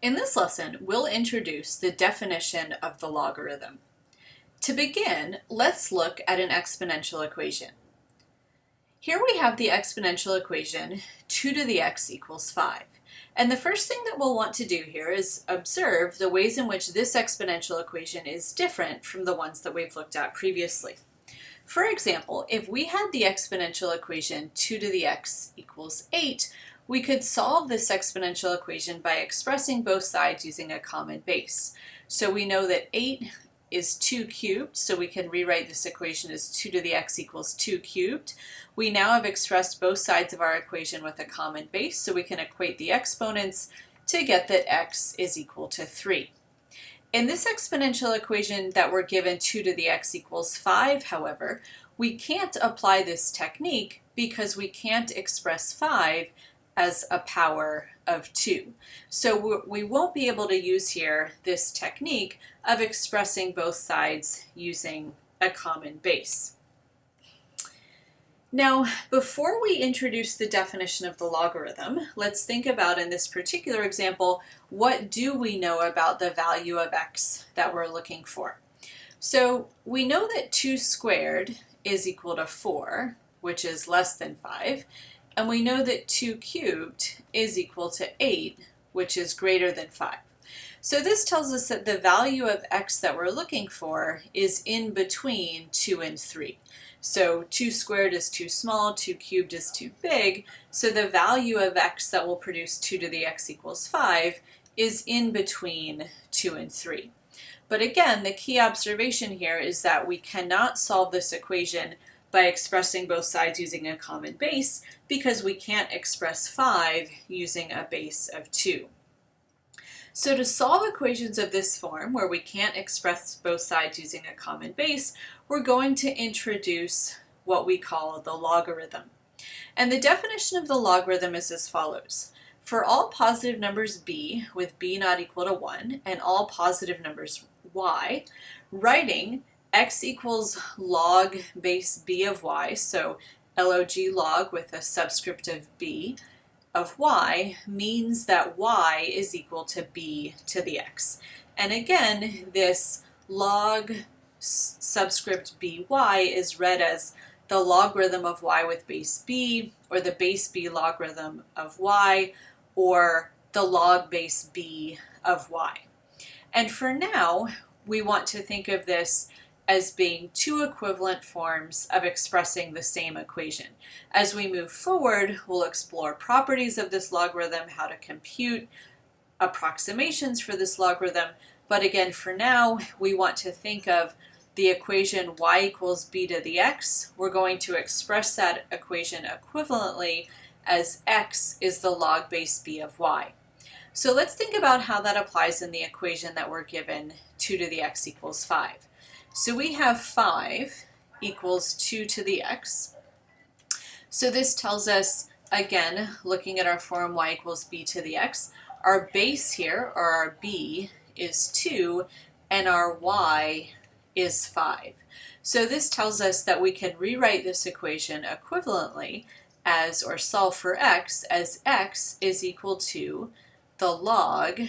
In this lesson, we'll introduce the definition of the logarithm. To begin, let's look at an exponential equation. Here we have the exponential equation 2 to the x equals 5. And the first thing that we'll want to do here is observe the ways in which this exponential equation is different from the ones that we've looked at previously. For example, if we had the exponential equation 2 to the x equals 8, we could solve this exponential equation by expressing both sides using a common base. So we know that 8 is 2 cubed, so we can rewrite this equation as 2 to the x equals 2 cubed. We now have expressed both sides of our equation with a common base, so we can equate the exponents to get that x is equal to 3. In this exponential equation that we're given 2 to the x equals 5, however, we can't apply this technique because we can't express 5 as a power of 2. So we won't be able to use here this technique of expressing both sides using a common base. Now, before we introduce the definition of the logarithm, let's think about, in this particular example, what do we know about the value of x that we're looking for? So we know that 2 squared is equal to 4, which is less than 5, and we know that 2 cubed is equal to 8, which is greater than 5. So this tells us that the value of x that we're looking for is in between 2 and 3. So 2 squared is too small, 2 cubed is too big, so the value of x that will produce 2 to the x equals 5 is in between 2 and 3. But again, the key observation here is that we cannot solve this equation by expressing both sides using a common base because we can't express 5 using a base of 2. So to solve equations of this form, where we can't express both sides using a common base, we're going to introduce what we call the logarithm. And the definition of the logarithm is as follows. For all positive numbers b, with b not equal to 1, and all positive numbers y, writing x equals log base b of y, so log log with a subscript of b of y, means that y is equal to b to the x. And again, this log subscript by is read as the logarithm of y with base b, or the base b logarithm of y, or the log base b of y. And for now, we want to think of this as being two equivalent forms of expressing the same equation. As we move forward, we'll explore properties of this logarithm, how to compute approximations for this logarithm, but again, for now, we want to think of the equation y equals b to the x. We're going to express that equation equivalently as x is the log base b of y. So let's think about how that applies in the equation that we're given 2 to the x equals 5. So we have 5 equals 2 to the x. So this tells us, again, looking at our form y equals b to the x, our base here, or our b, is 2, and our y is 5. So this tells us that we can rewrite this equation equivalently as, or solve for x, as x is equal to the log,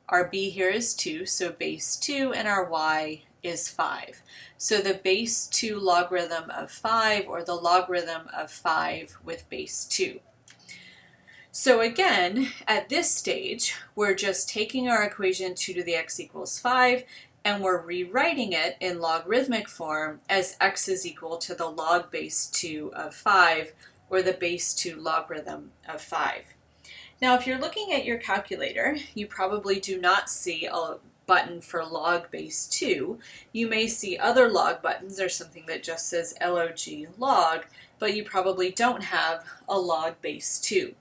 our b here is 2, so base 2, and our y is 5. So the base 2 logarithm of 5, or the logarithm of 5 with base 2. So again, at this stage, we're just taking our equation 2 to the x equals 5, and we're rewriting it in logarithmic form as x is equal to the log base 2 of 5, or the base 2 logarithm of 5. Now, if you're looking at your calculator, you probably do not see a button for log base 2. You may see other log buttons or something that just says log log, but you probably don't have a log base 2.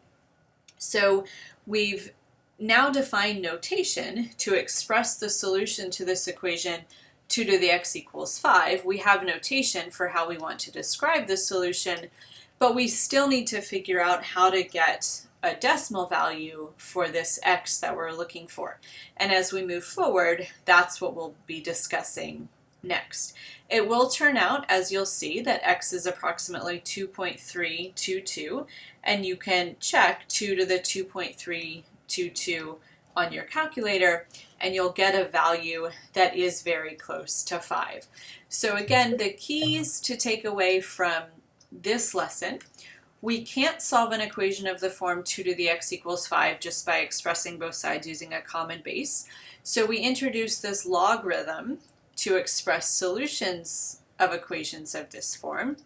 So we've now defined notation to express the solution to this equation 2 to the x equals 5. We have notation for how we want to describe the solution, but we still need to figure out how to get a decimal value for this x that we're looking for. And as we move forward, that's what we'll be discussing next. It will turn out, as you'll see, that x is approximately 2.322, and you can check 2 to the 2.322 on your calculator, and you'll get a value that is very close to 5. So again, the keys to take away from this lesson: we can't solve an equation of the form 2 to the x equals 5 just by expressing both sides using a common base. So we introduce this logarithm to express solutions of equations of this form.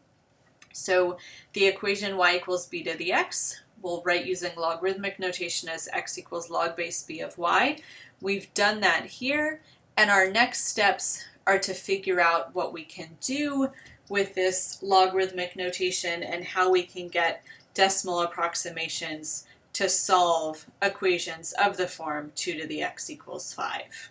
So the equation y equals b to the x, we'll write using logarithmic notation as x equals log base b of y. We've done that here, and our next steps are to figure out what we can do with this logarithmic notation and how we can get decimal approximations to solve equations of the form 2 to the x equals 5.